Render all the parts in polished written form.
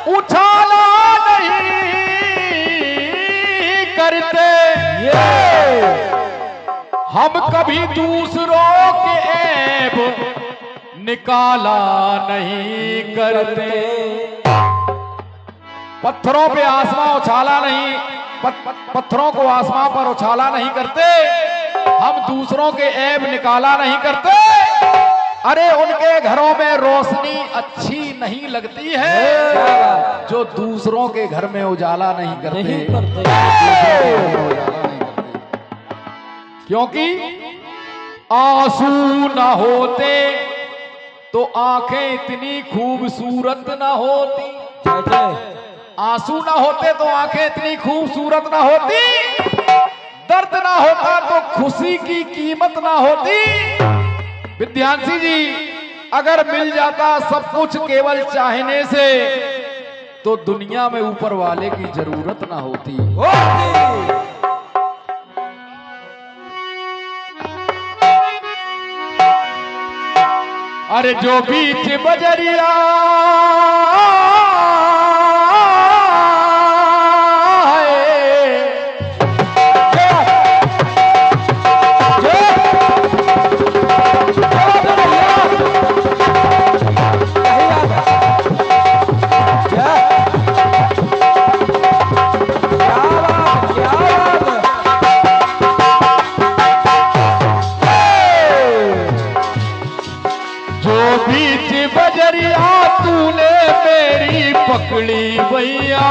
उछाला नहीं करते, हम कभी दूसरों के ऐब निकाला नहीं करते। पत्थरों पे आसमां उछाला नहीं, पत्थरों को आसमां पर उछाला नहीं करते, हम दूसरों के ऐब निकाला नहीं करते। अरे उनके घरों में रोशनी अच्छी नहीं लगती है जो दूसरों के घर में उजाला नहीं करते, क्योंकि आंसू ना होते तो आंखें इतनी खूबसूरत ना होती। आंसू ना होते तो आंखें इतनी खूबसूरत ना होती, दर्द ना होता तो खुशी की कीमत ना होती। विद्यांशी जी, अगर मिल जाता सब कुछ केवल चाहने से तो दुनिया में ऊपर वाले की जरूरत ना होती। अरे जो बीच बजरिया पकड़ी भैया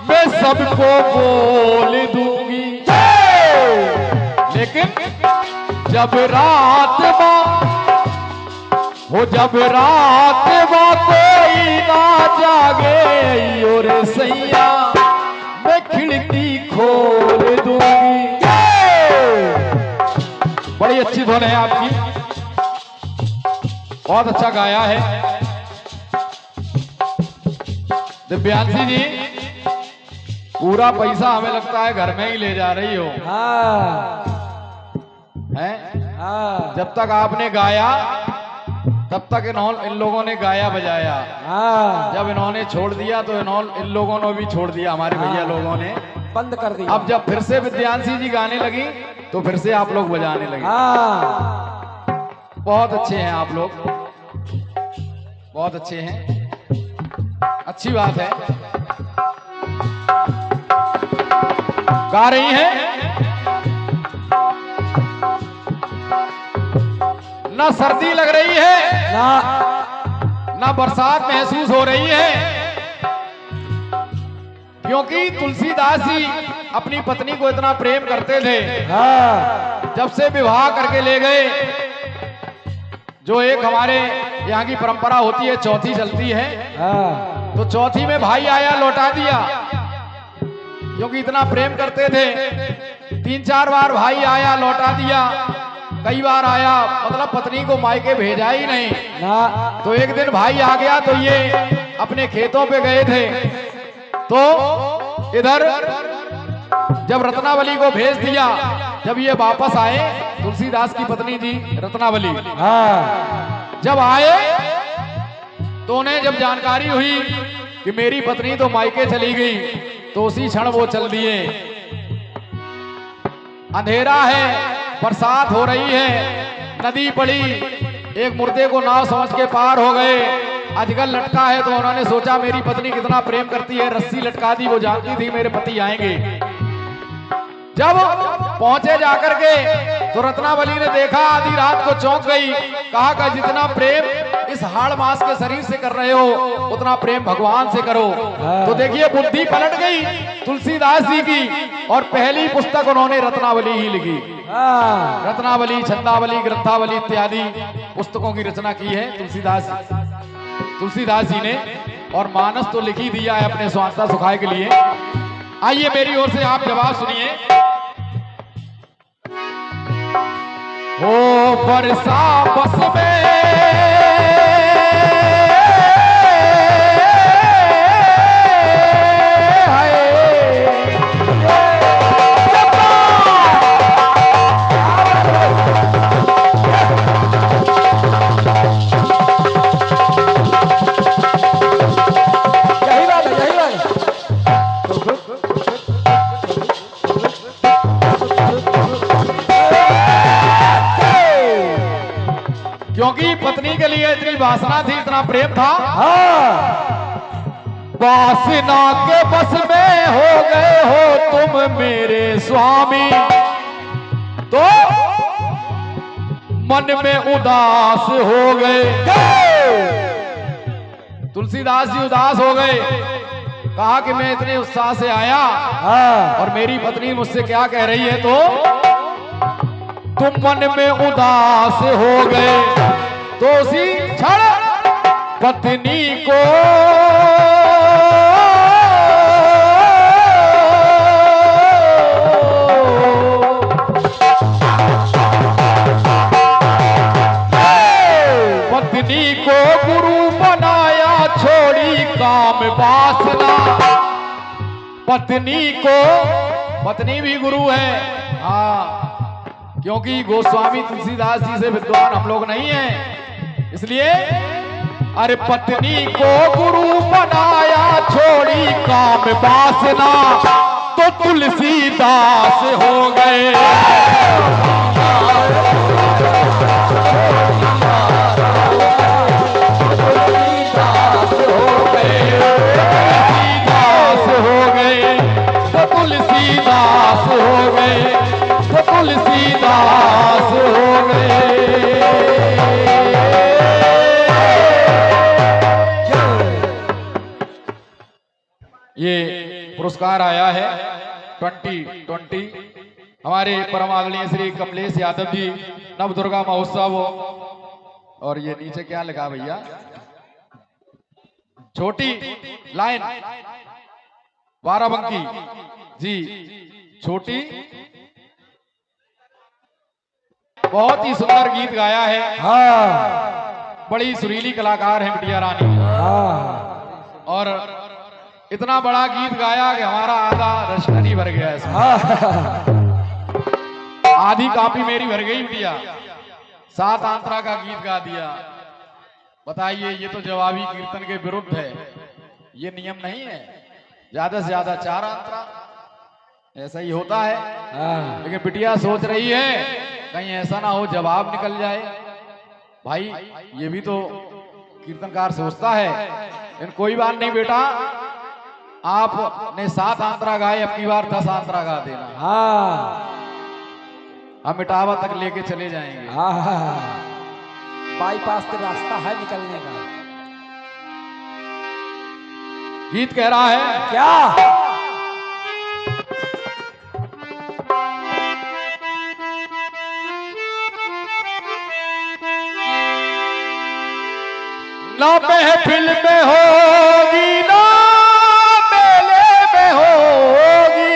मैं सबको बोल दूंगी, लेकिन जब रात हो जब रात कोई ना जागे और सैया मैं खिड़की खोल दूंगी। बड़ी अच्छी धुन है आपकी, बहुत अच्छा गाया है। दिव्यांशी जी, पूरा पैसा हमें लगता है घर में ही ले जा रही हो। हैं? जब तक आपने गाया तब तक इन लोगों ने गाया बजाया। जब इन्होंने छोड़ दिया तो इन लोगों ने भी छोड़ दिया, हमारे भैया लोगों ने बंद कर दिया। अब जब फिर से विद्यांशी जी गाने लगी तो फिर से आप लोग बजाने लगे। बहुत अच्छे हैं आप लोग, बहुत अच्छे हैं, अच्छी बात है। गा रही हैं, ना सर्दी लग रही है ना बरसात महसूस हो रही है, क्योंकि तुलसीदास जी अपनी पत्नी को इतना प्रेम करते थे। जब से विवाह करके ले गए, जो एक हमारे यहाँ की परंपरा होती है, चौथी चलती है, तो चौथी में भाई आया लौटा दिया, क्योंकि इतना प्रेम करते थे। 3-4 बार भाई आया लौटा दिया, कई बार आया, मतलब पत्नी को मायके भेजा ही नहीं। तो एक दिन भाई आ गया तो ये अपने खेतों पे गए थे, तो इधर जब रत्नावली को भेज दिया, जब ये वापस आए, तुलसीदास की पत्नी जी रत्नावली जब आए तो उन्हें जब जानकारी हुई कि मेरी पत्नी तो मायके चली गई, तो उसी क्षण वो चल दिए। अंधेरा है, बरसात हो रही है, नदी पड़ी, एक मुर्दे को नाव समझ के पार हो गए। अजगर लटका है तो उन्होंने सोचा मेरी पत्नी कितना प्रेम करती है, रस्सी लटका दी, वो जानती थी मेरे पति आएंगे। जब पहुंचे जाकर के तो रत्नावली ने देखा, आधी रात को चौंक गई, कहा कि जितना प्रेम इस हाड़ मास के शरीर से कर रहे हो उतना प्रेम भगवान से करो। तो देखिए बुद्धि पलट गई तुलसीदास जी की, और पहली पुस्तक उन्होंने रत्नावली ही लिखी। रत्नावली, छंदावली, ग्रंथावली इत्यादि पुस्तकों की रचना की है तुलसीदास जी ने, और मानस तो लिख ही दिया है अपने स्वांतता सुखाए के लिए। आइए मेरी ओर से आप जवाब सुनिए। ओ बरसा बस में इतनी वासना थी, इतना प्रेम था। वासना के बस में हो गए हो तुम मेरे स्वामी, तो मन में उदास हो गए। तुलसीदास जी उदास हो गए, कहा कि मैं इतने उत्साह से आया और मेरी पत्नी मुझसे क्या कह रही है, तो तुम मन में उदास हो गए। तो उसी क्षण पत्नी को गुरु बनाया, छोड़ी काम वासना। पत्नी को, पत्नी भी गुरु है, हाँ, क्योंकि गोस्वामी तुलसीदास जी से विद्वान हम लोग नहीं हैं, इसलिए अरे पत्नी को गुरु बनाया, छोड़ी काम वासना, तो तुलसीदास हो गए। तुलसीदास हो गए, तो तुलसीदास हो गए। ये पुरस्कार आया है 2020 हमारे परम आदरणीय श्री कमलेश यादव जी, नव दुर्गा महोत्सव। और ये नीचे क्या लिखा भैया, छोटी लाइन बाराबंकी जी, छोटी, बहुत ही सुंदर गीत गाया है। हाँ, बड़ी सुरीली कलाकार है बिटिया रानी। हाँ, और इतना बड़ा गीत गाया कि हमारा आधा रश्मन ही भर गया इसमें। आधी कापी मेरी भर गई बिटिया, 7 आंतरा का गीत गा दिया। बताइए, ये तो जवाबी कीर्तन के विरुद्ध है, ये नियम नहीं है। ज्यादा से ज्यादा 4 आंतरा, ऐसा ही होता है। लेकिन बिटिया सोच रही है कहीं ऐसा ना हो जवाब निकल जाए। भाई ये भी तो कीर्तनकार सोचता है। लेकिन कोई बात नहीं बेटा, आपने 7 आंतरा गाए, अब की बार 10 आंतरा गा देना। हाँ, हम इटावा तक लेके चले जाएंगे। हाँ, बाईपास का रास्ता है निकलने का। गीत कह रहा है क्या, ना महफिल में होगी, ना मेले में होगी,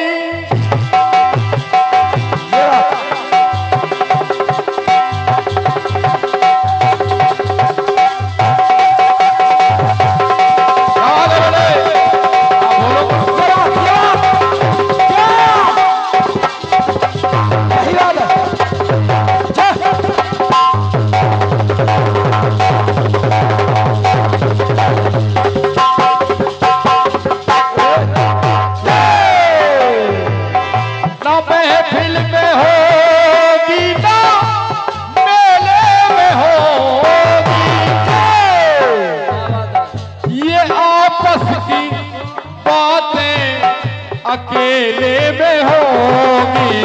अकेले में होगी।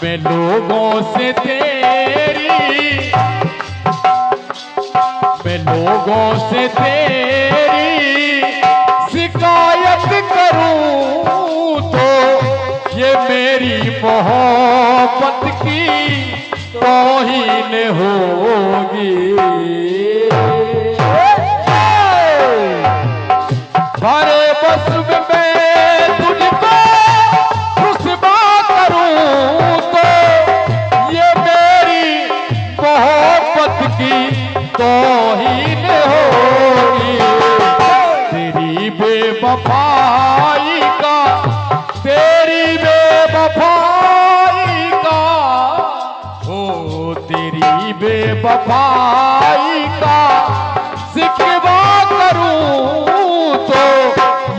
मैं लोगों से तेरी, मैं लोगों से तेरी शिकायत करूं तो ये मेरी मोहब्बत की तौहीन होगी। भरे बस में मैं तुझको रुसवा करूं तो ये मेरी मोहब्बत की तौहीन होगी। तेरी बेवफाई का, तेरी बेवफाई का, हो तेरी बेवफाई का शिकवा करूं तो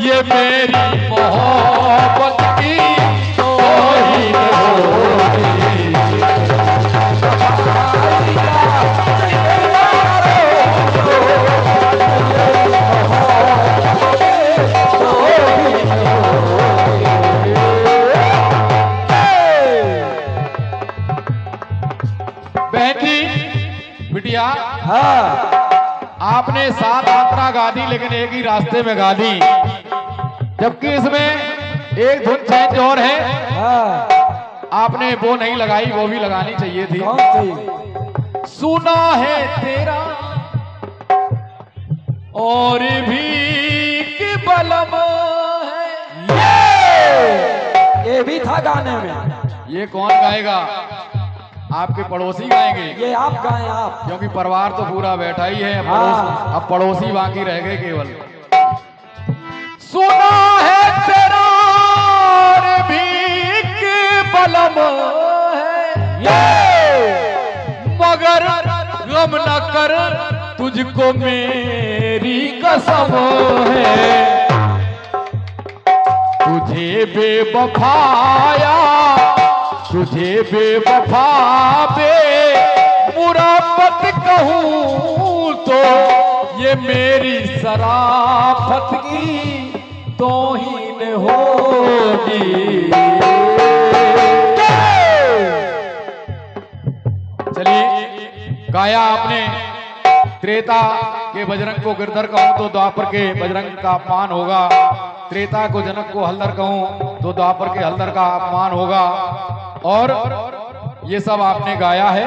ये मेरी मोहब्बत की तौहीन होगी। आपने 7 मात्रा गा दी लेकिन एक ही रास्ते में गा दी, जबकि इसमें एक धुन चेंज और है। आपने वो नहीं लगाई, वो भी लगानी चाहिए थी। कौन सी? सुना है तेरा और भी कि बलम है, ये भी था गाने में। ये कौन गाएगा? आपके पड़ोसी गाएंगे। ये आप गाएं आप, क्योंकि परिवार तो पूरा बैठा ही है, अब पड़ोसी बाकी रह गए केवल। सुना है तेरा और भी कि बलम है, मगर गम न कर तुझको मेरी कसम है। तुझे बेवफाया, तुझे बेवफा बे मुराबत कहूँ तो ये मेरी शराफत की तौहीन होगी। चलिए, गाया आपने त्रेता के बजरंग को गिरधर कहूं तो द्वापर के बजरंग का अपमान होगा, त्रेता को जनक को हलधर कहूं तो द्वापर के हलधर का अपमान होगा। और ये सब आपने गाया है,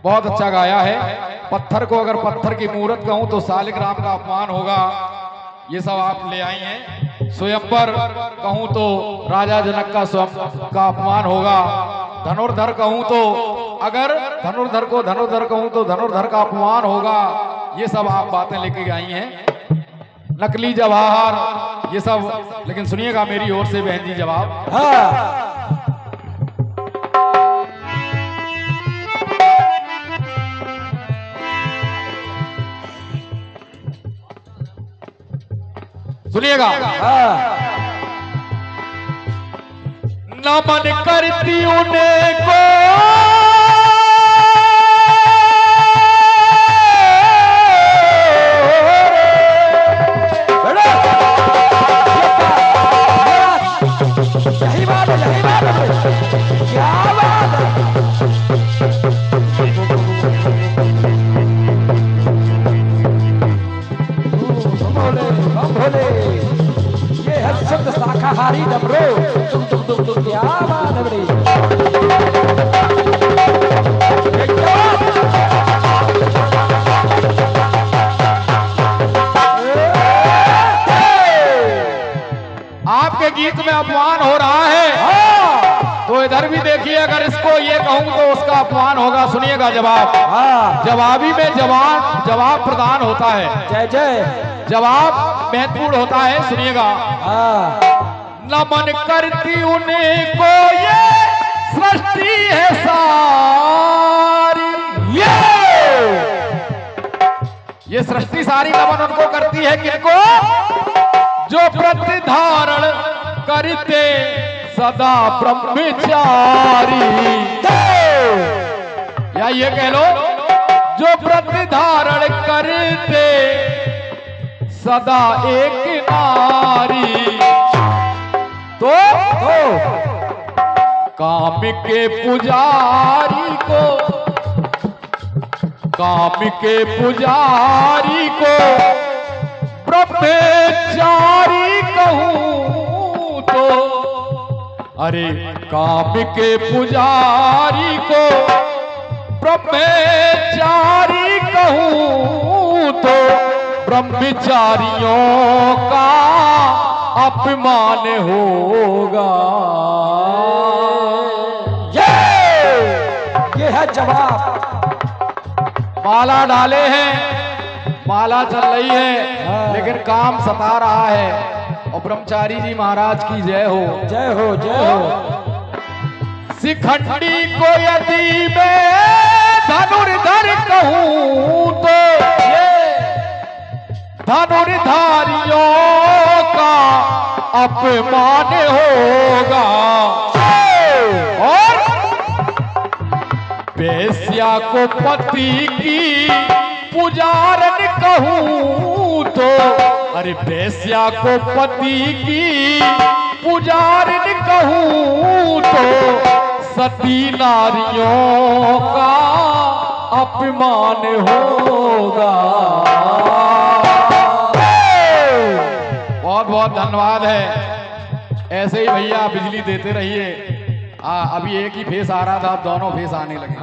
बहुत अच्छा गाया है। पत्थर को अगर पत्थर की मूरत कहूं तो सालिग्राम का अपमान होगा, ये सब आप ले आई हैं। स्वयंवर कहूं तो राजा जनक का अपमान होगा। धनुर्धर कहूं तो, अगर धनुर्धर को धनुर्धर कहूं तो धनुर्धर का अपमान होगा। ये सब आप बातें लेके आई हैं, नकली जवाहर ये सब। लेकिन सुनिएगा मेरी ओर से बहन जी जवाब। सुनिएगा। नमन करती उन्हें को यही बात है, यही बात है, क्या बात है। ये है शुद्ध शाकाहारी डमरू, क्या बात है बड़ी। आपके गीत में अपमान हो रहा है तो इधर भी देखिए, अगर इसको ये कहूं तो उसका अपमान होगा। सुनिएगा जवाब। जवाबी में जवाब प्रदान होता है, जय जय जवाब महत्वपूर्ण होता है। सुनिएगा। नमन करती उन्हें को ये सृष्टि है सारी, ये सृष्टि सारी नमन उनको करती है। किनको? जो प्रतिधारण करते सदा ब्रह्मचारी, या ये कह लो जो प्रतिधारण करते सदा एक नारी। तो काम के पुजारी को, काम के पुजारी को ब्रह्मचारी कहूं तो, अरे काम के पुजारी को ब्रह्मचारी कहूं तो ब्रह्मचारियों का अपमान होगा। ये है जवाब। माला डाले हैं, माला चल रही है, लेकिन काम सता रहा है। और ब्रह्मचारी जी महाराज की जय हो, जय हो, जय हो। शिखंडी को यदि मैं धनुर्धर कहूं तो धनुर्धारियों का अपमान होगा। और बेस्या को पति की पुजारन कहूं तो, अरे बेस्या को पति की पुजारन कहूं तो सती नारियों का अपमान होगा। बहुत बहुत धन्यवाद है। ऐसे ही भैया बिजली देते रहिए। अभी एक ही फेस आ रहा था, अब दोनों फेस आने लगे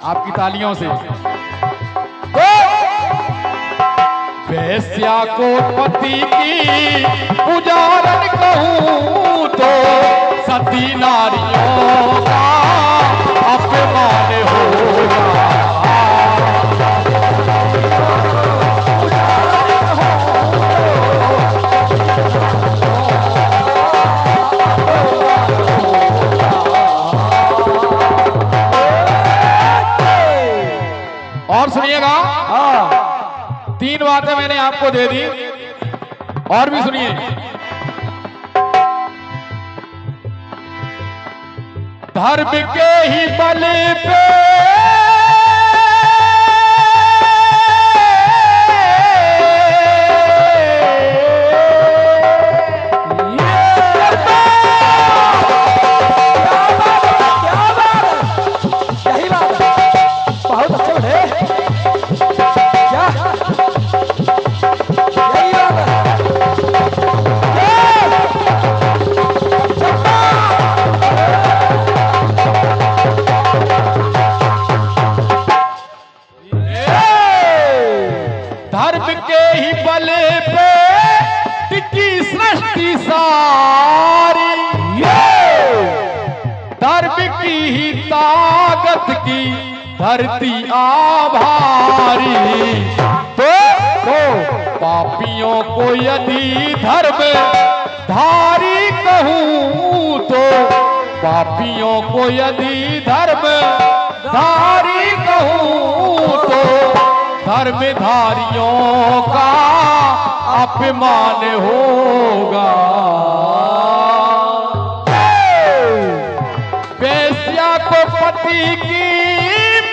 आपकी तालियों से। वेश्या को पति की पुजारन कहूं तो सती नारियों का अपमान होगा। और सुनिएगा, 3 बातें मैंने आपको दे दी, और भी सुनिए। धर्म के ही बल पे के ही बल पे टिकी सृष्टि सारी, धर्म की ही ताकत की धरती आभारी। तो पापियों को यदि धर्म धारी कहूं तो, पापियों को यदि धर्म धारी कहूं तो धर्मधारियों का अपमान होगा। वेश्या को पति की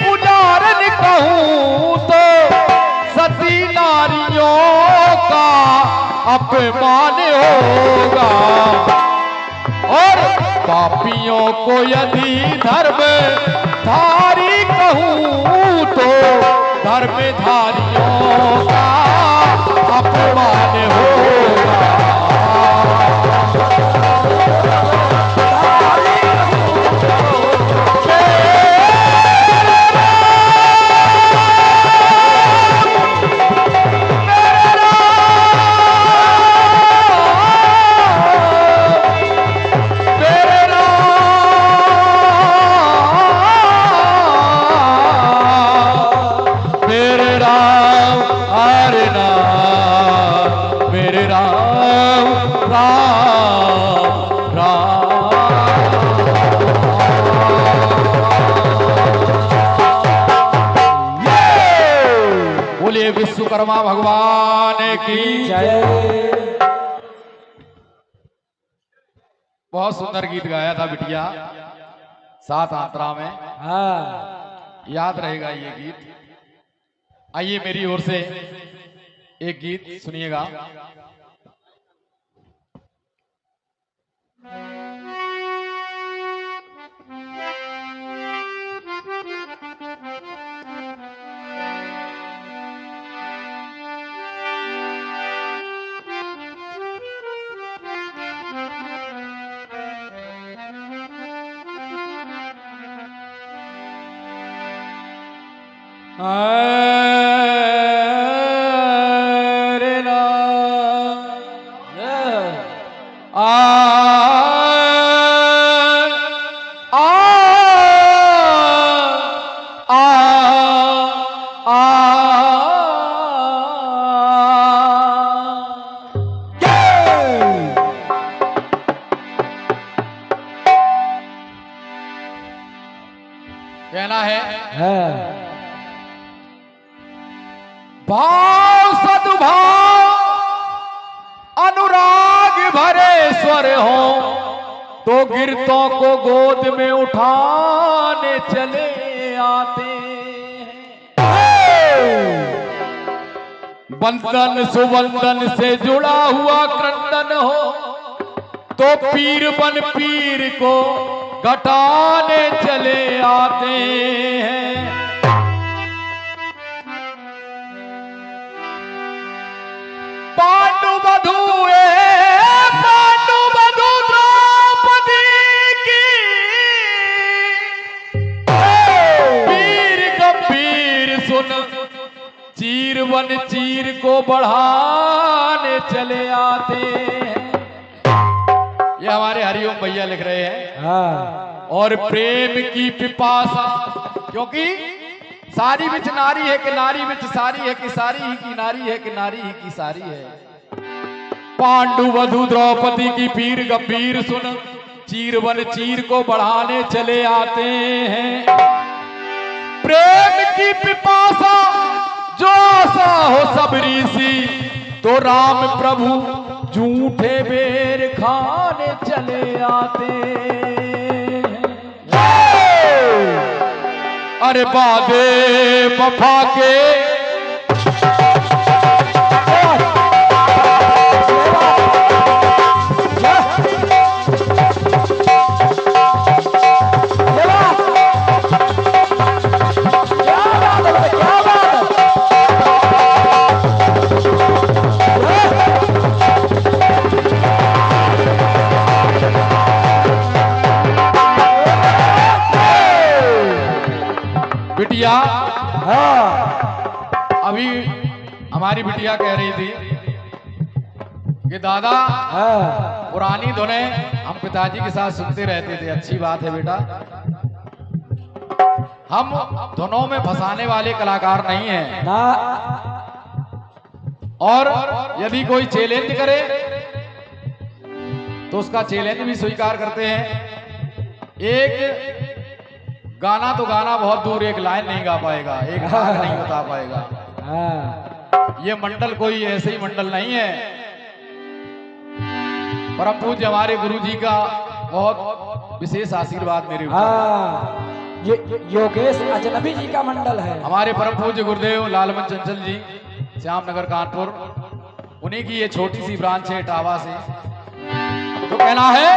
पुजारन कहूं तो सती नारियों का अपमान होगा। और पापियों को यदि धर्म धारी कहूं तो धर्मधारियों का अपमान होगा। बोलिए विश्वकर्मा भगवान की जय। बहुत सुंदर गीत गाया था बिटिया, 7 आंतरा में। याद रहेगा ये गीत। आइए मेरी ओर से एक गीत सुनिएगा। कहना है भाव सद्भाव अनुराग भरे स्वर हो तो गिरतों को गोद में उठाने चले आते हैं। बंधन सुबंधन से जुड़ा हुआ क्रंदन हो तो पीर बन पीर को घटाने चले आते हैं। चीर वन चीर को बढ़ाने चले आते हैं। ये हमारे हरिओम भैया लिख रहे हैं। हाँ। और प्रेम की पिपासा, क्योंकि सारी बिच नारी है कि नारी बिच सारी है कि सारी ही की नारी है कि नारी ही की सारी है। पांडु वधु द्रौपदी की पीर गंभीर सुन, चीर वन चीर को बढ़ाने चले आते हैं। प्रेम की पिपासा जो आशा हो सबरी सी, तो राम प्रभु झूठे बेर खाने चले आते हैं। अरे बादे वफा के बिटिया, हाँ। अभी हमारी बिटिया कह रही थी कि दादा हाँ। पुरानी धुनें हम पिताजी के साथ सुनते रहते थे। अच्छी बात है बेटा, हम धुनों में फंसाने वाले कलाकार नहीं हैं। ना। और यदि कोई चैलेंज करे तो उसका चैलेंज भी स्वीकार करते हैं। एक गाना तो गाना बहुत दूर, एक लाइन नहीं गा पाएगा, एक राग नहीं बता पाएगा। हाँ। ये मंडल कोई ऐसे ही मंडल नहीं है। परम पूज्य हमारे गुरु जी का बहुत विशेष आशीर्वाद मेरे ऊपर। हाँ। ये योगेश अजनबी जी का मंडल है। हमारे परम पूज्य गुरुदेव लालमन चंचल जी, श्याम नगर कानपुर, उन्हीं की ये छोटी सी ब्रांच है इटावा से। तो कहना है,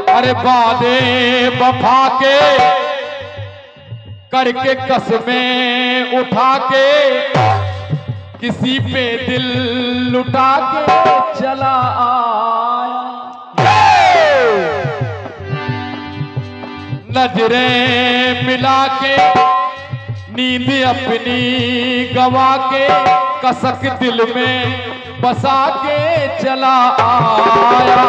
अरे बादे वफा के करके कसमें उठा के, किसी पे दिल लुटा के चला आया। नजरें मिला के नींद अपनी गवा के, कसक दिल में बसा के चला आया।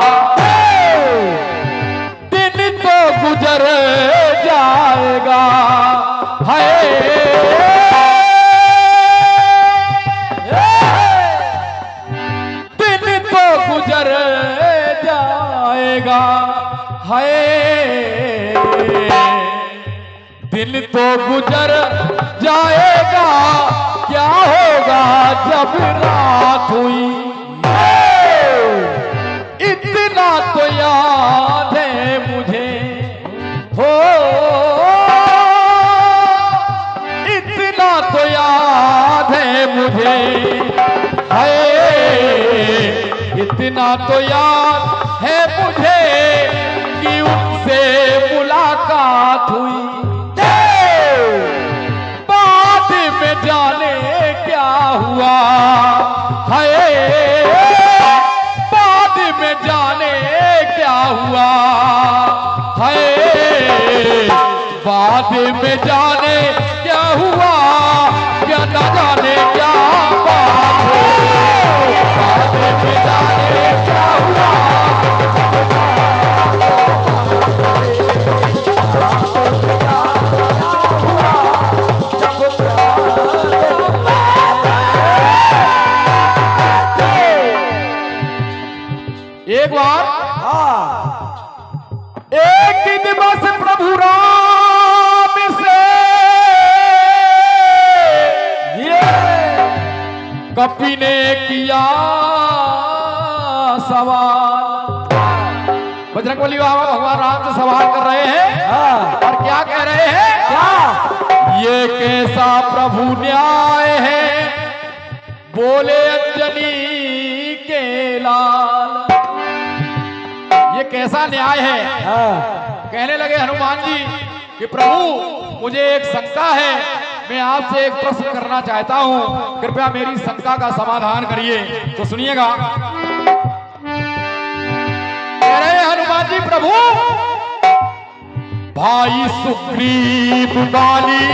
दिन तो गुजर जाएगा है, दिन तो गुजर जाएगा है, दिन तो गुजर जाएगा, क्या होगा जब रात हुई। इतना तो याद है मुझे हो, इतना तो याद है मुझे है, इतना तो याद है मुझे कि उनसे मुलाकात हुई। बाद में जाने क्या हुआ है, बाद में जाने क्या हुआ है, बाद में जाने क्या हुआ, क्या न जाने क्या बात है, बाद में जाने क्या हुआ। एक बार एक दिन बस प्रभु राम से कपि ने किया सवाल। बजरंगबली बाबा भगवान राम से सवाल कर रहे हैं और क्या कह रहे हैं? क्या ये कैसा प्रभु न्याय है, बोले अंजनी के लाल। ये कैसा न्याय है? कहने लगे हनुमान जी कि प्रभु मुझे एक शंका है, मैं आपसे एक प्रश्न करना चाहता हूं, कृपया मेरी शंका का समाधान करिए। तो सुनिएगा, कह रहे हनुमान जी, प्रभु भाई सुग्रीव बाली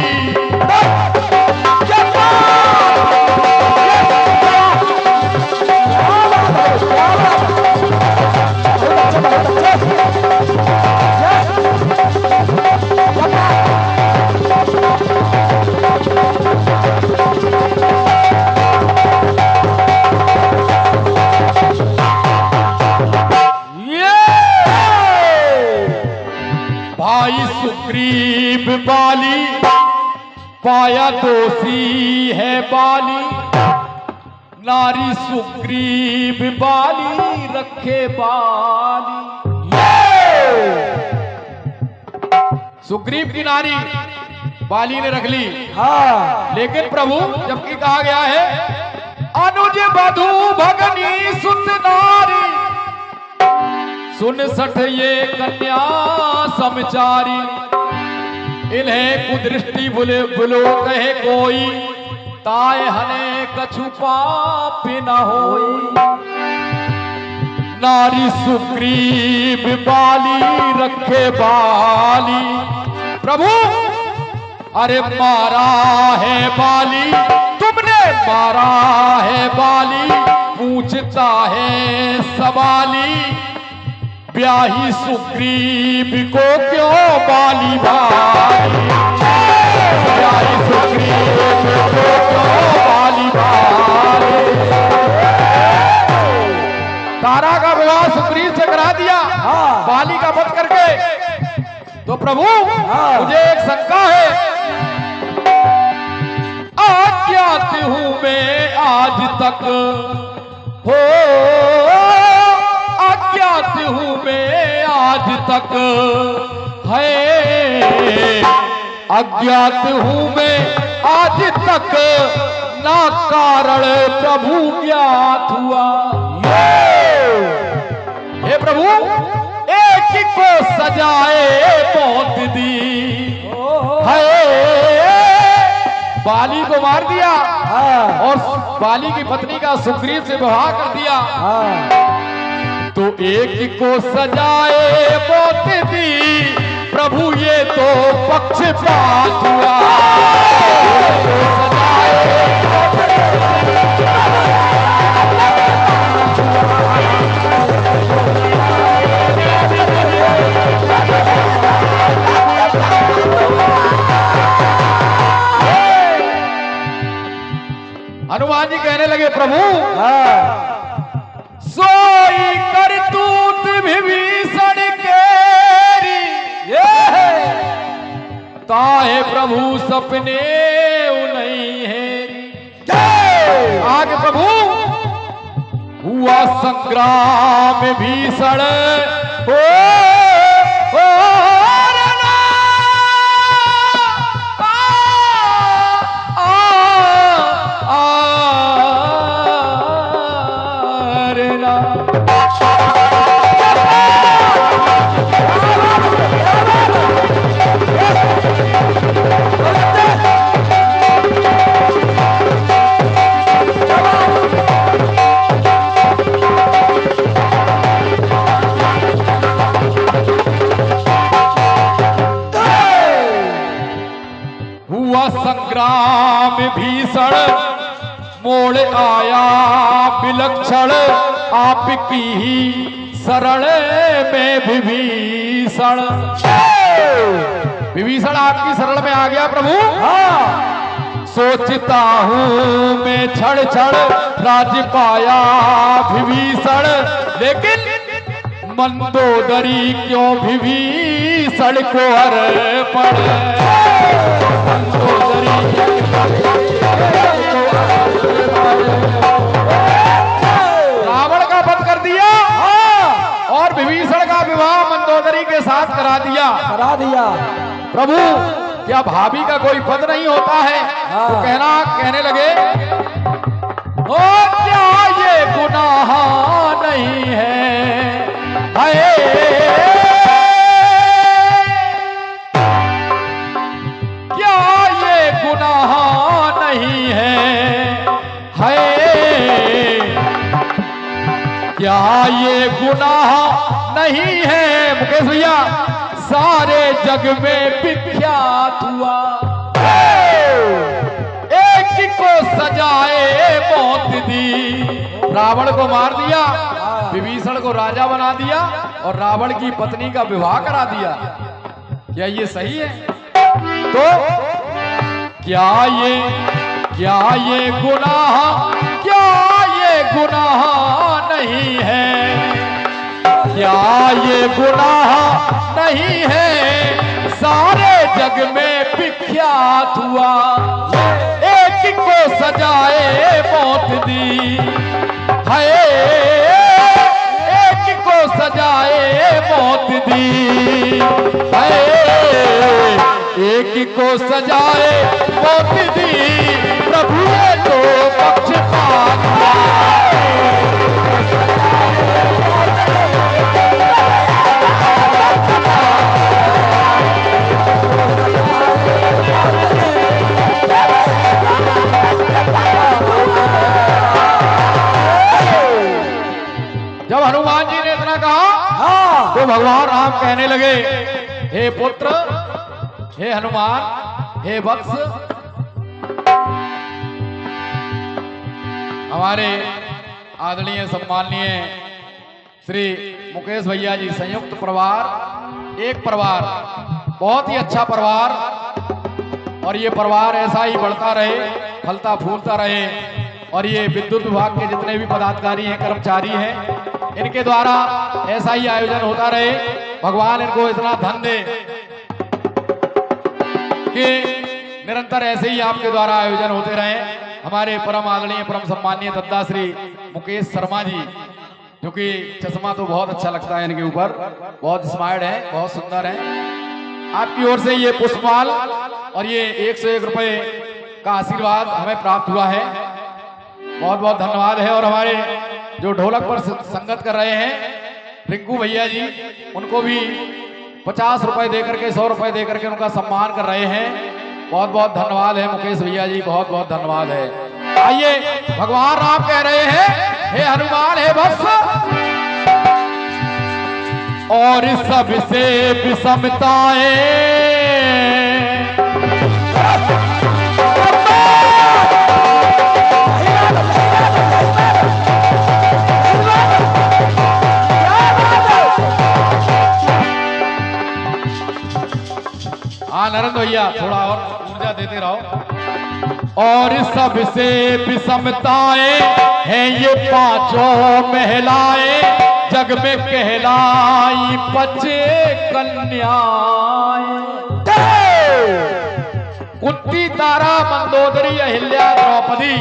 सुग्रीव बाली पाया दोषी है बाली, नारी सुग्रीव बाली रखे बाली। सुग्रीव की नारी बाली ने रख ली, हाँ लेकिन प्रभु जबकि कहा गया है अनुज बधू भगनी सुत नारी, सुन सठ ये कन्या समचारी, इन्हें कुदृष्टि बुले बुलो कहे कोई, ताए हने कछु पाप न होई। नारी सुग्रीव बाली रखे बाली। प्रभु अरे मारा है बाली, तुमने मारा है बाली, पूछता है सवाली, ब्याही सुग्रीव को क्यों बाली भाई, ब्याही सुग्रीव को क्यों बाली भाई। तारा का विवाह सुग्रीव से करा दिया, हाँ। बाली का वध करके। तो प्रभु हाँ। मुझे एक शंका है, अज्ञात हूं मैं आज तक, हो अज्ञात हूं मैं आज तक, है अज्ञात हूं मैं आज तक, ना कारण प्रभु ज्ञात हुआ। हे प्रभु एक को सजाए मौत दी, है बाली को मार दिया, हाँ और बाली की पत्नी का सुग्रीव से विवाह कर दिया, हाँ। तो एक को सजाए मौत दी, प्रभु ये तो पक्षपात हुआ। हनुमान जी कहने लगे प्रभु सोई करतूत विभीषण केरी, ताहे प्रभु सपने नहीं है। आगे प्रभु हुआ संग्राम भीषण, हो संग्राम भीषण, मोड़ आया विलक्षण, आपकी ही शरण में विभीषण। विभीषण आपकी शरण में आ गया प्रभु। हाँ। सोचता हूं मैं क्षण क्षण, राज्य पाया विभीषण, लेकिन मंदोदरी क्यों विभीषण को अर्पण। रावण का वध कर दिया, और विभीषण का विवाह मंदोदरी के साथ करा दिया। प्रभु क्या भाभी का कोई पद नहीं होता है? तो कहने लगे ओ क्या ये गुनाह नहीं है, क्या ये गुनाह नहीं है, क्या ये गुनाह नहीं है। मुकेश भैया सारे जग में विख्यात हुआ, एक को सजाए मौत दी, रावण को मार दिया, विभीषण को राजा बना दिया, और रावण की पत्नी का विवाह करा दिया। क्या ये सही है? तो क्या ये गुनाह, क्या ये गुनाह नहीं है, क्या ये गुनाह नहीं है। सारे जग में विख्यात हुआ, एक को सजाए मौत दी है, एक को सजाए मौत दी है, एक को सजाए मौत दी, प्रभु ने तो पक्षपात जब हनुमान जी ने इतना कहा तो भगवान राम कहने लगे, हे पुत्र, हे हनुमान, हे वत्स, हमारे आदरणीय सम्माननीय श्री मुकेश भैया जी, संयुक्त परिवार, एक परिवार, बहुत ही अच्छा परिवार, और ये परिवार ऐसा ही बढ़ता रहे, फलता फूलता रहे, और ये विद्युत विभाग के जितने भी पदाधिकारी हैं, कर्मचारी हैं, इनके द्वारा ऐसा ही आयोजन होता रहे। भगवान इनको इतना धन दे कि निरंतर ऐसे ही आपके द्वारा आयोजन होते रहे। हमारे परम आदरणीय, परम सम्माननीय दद्दा श्री मुकेश शर्मा जी, जो कि चश्मा तो बहुत अच्छा लगता है इनके ऊपर, बहुत स्मार्ट है, बहुत सुंदर है। आपकी ओर से ये पुष्पमाल और ये 101 रुपए का आशीर्वाद हमें प्राप्त हुआ है, बहुत बहुत धन्यवाद है। और हमारे जो ढोलक पर संगत कर रहे हैं रिंकू भैया जी, उनको भी 50 रुपए देकर के, 100 रुपए देकर के उनका सम्मान कर रहे हैं, बहुत बहुत धन्यवाद है मुकेश भैया जी, बहुत बहुत धन्यवाद है। आइए, भगवान राम कह रहे हैं, हे हनुमान, हे वत्स, और सबसे विषमताएं नरेंद्र भैया, थोड़ा और ऊर्जा देते रहो। और सबसे विषमताएं हैं ये पांचों महिलाएं, जग में कहलाई 5 कन्याएं, कुंती, तारा, मंदोदरी, अहिल्या, द्रौपदी।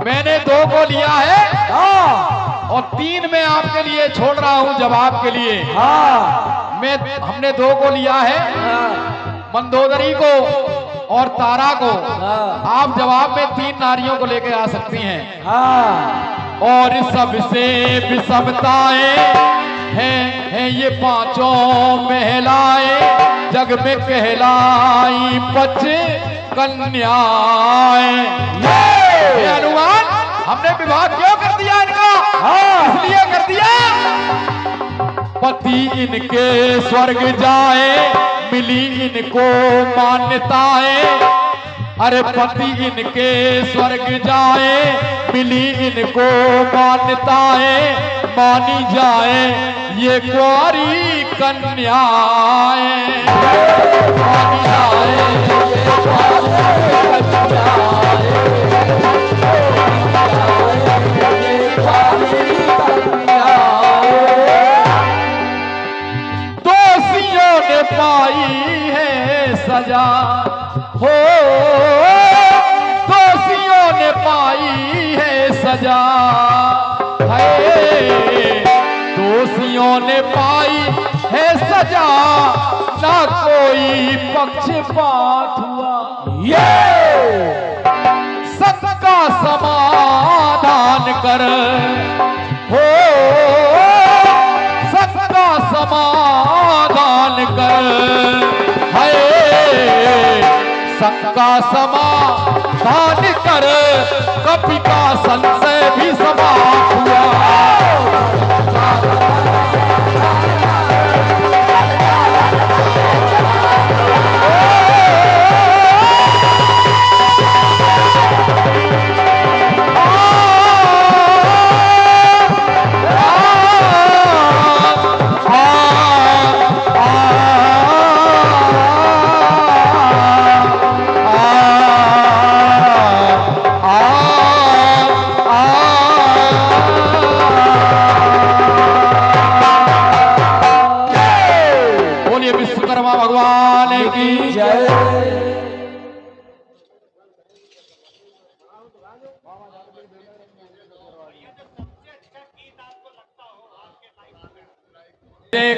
मैंने 2 को लिया है और 3 मैं आपके लिए छोड़ रहा हूं जवाब के लिए। हमने 2 को लिया है, मंदोदरी को और तारा को। आप जवाब में 3 नारियों को लेकर आ सकती हैं। और सबसे विषमताएं हैं ये पांचों महिलाएं, जग में कहलाई 5 कन्याएं। हनुमान, हमने विवाह क्यों कर दिया इनका? इसलिए कर दिया, पति इनके स्वर्ग जाए, मिली इनको मान्यताएं। अरे पति इनके स्वर्ग जाए, मिली इनको मान्यताएं, मानी जाए ये कुंवारी कन्याएं, मानी जाए ये कुंवारी कन्याएं। दोषियों ने पाई है सजा, हो दोषियों ने पाई है सजा, है दोषियों ने पाई है सजा, ना कोई पक्षपात हुआ। ये सबका समाधान कर, हो सबका समाधान कर, है सबका समाधान कर, कपि का संशय भी समाप्त हुआ।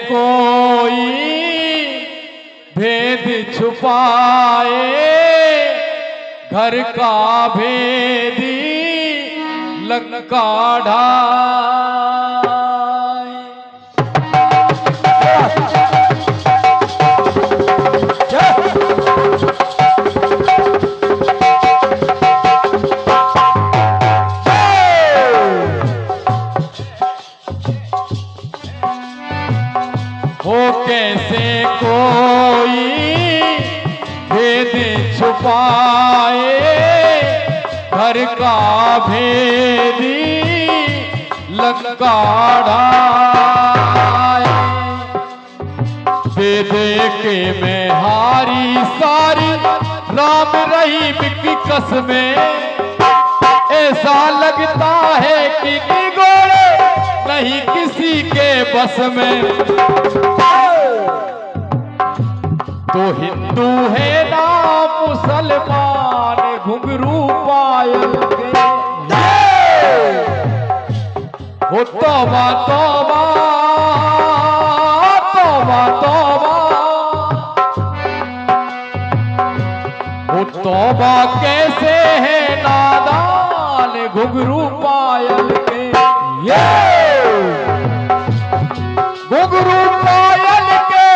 कोई भेद छुपाए घर का भेदी लंका ढाए। हो कैसे कोई भेद छुपाए घर का भेदी लंका ढाए। दे दे के मैं हारी सारी राम रहीम की कसमें ऐसा लगता है कि निगोरे नहीं किसी के बस में। तो हिंदू है ना मुसलमान घुंघरू पायल के। हो तौबा तौबा तौबा तौबा हो तौबा कैसे है नादान घुंघरू पायल के। घुंघरू पायल के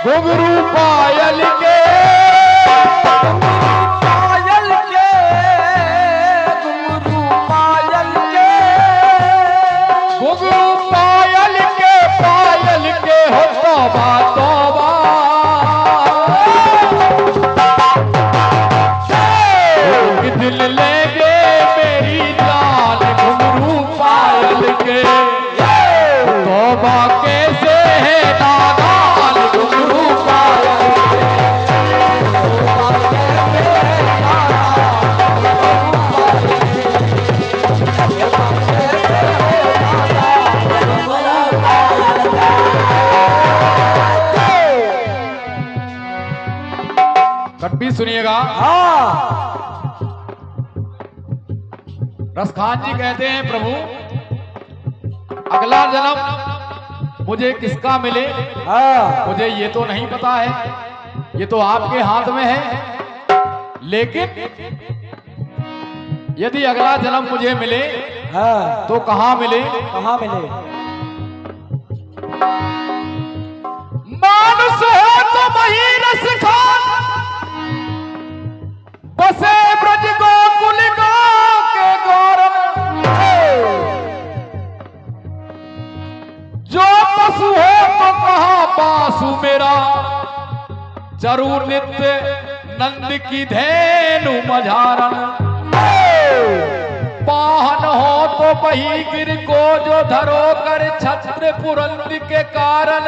घुंघरू पायल के पायल के घुंघरू पायल के घुंघरू पायल के हो तौबा तौबा। दिल लेंगे मेरी जान घुंघरू पायल के। तौबा कैसे है नादान घुंघरू पायल के। कटपी सुनिएगा। हाँ रसखान जी कहते हैं प्रभु अगला जन्म मुझे किसका मिले हाँ मुझे ये तो नहीं पता है, ये तो आपके हाथ में है। लेकिन यदि अगला जन्म मुझे मिले हाँ तो कहाँ मिले। कहाँ मिले। मानुष हो तो वही रसखान बसे ब्रज गोकुल गाँव के गौरव। जो पशु हो तो कहाँ पासु मेरा चरु नित्य नंद की धेनु मझारण। पाहन हो तो वही गिर को जो धरो कर छत्र पुरंद के कारण।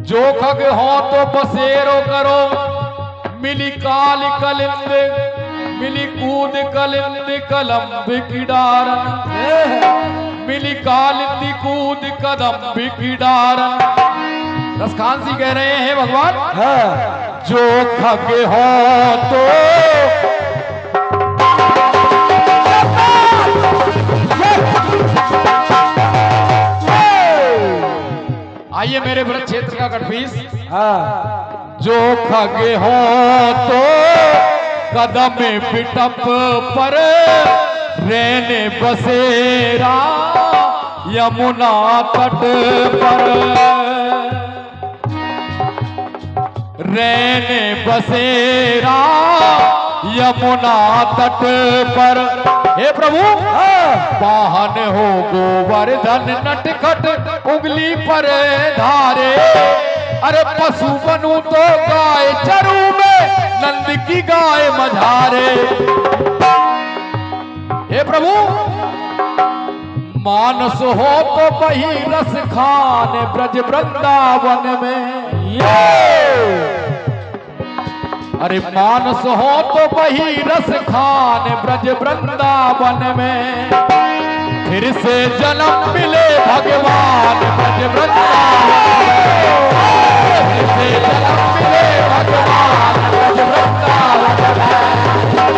जो खग हो तो बसेरो करो मिली काल कलिंद मिली कूद कलिंद कलम्ब की डारन। मिली कालिंद कूद कदम्ब की डारन। रसखान जी कह रहे हैं भगवान हाँ जो खग हो तो आइए मेरे व्रत क्षेत्र का कटपीस। हाँ जो खग हो तो कदम पिटप पर रहने बसेरा यमुना तट पर। रहने बसेरा यमुना तट पर। हे प्रभु वाहन हो गोवर्धन नटखट उंगली पर धारे। अरे पशु बनू तो गाय चरू में नंद की गाय मझारे। हे प्रभु मानस हो तो वही रस खान ब्रज वृंदावन में। अरे मानस हो तो वही रस खान ब्रज वृंदावन में। फिर से जन्म मिले भगवान ब्रज वृंदावन में। फिर से जन्म मिले भगवान ब्रज वृंदावन में।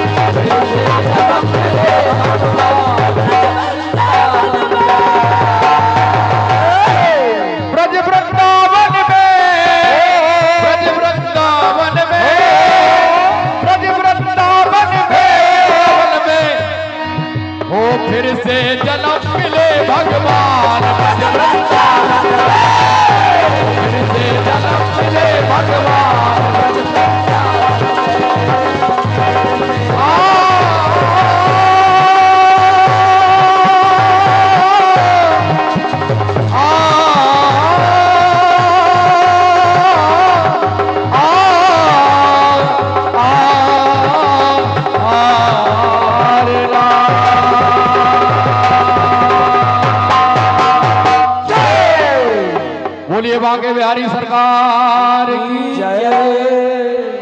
से जन्म मिले भगवान फिर से जन्म मिले भगवान बोलिए बांके बिहारी सरकार की जय।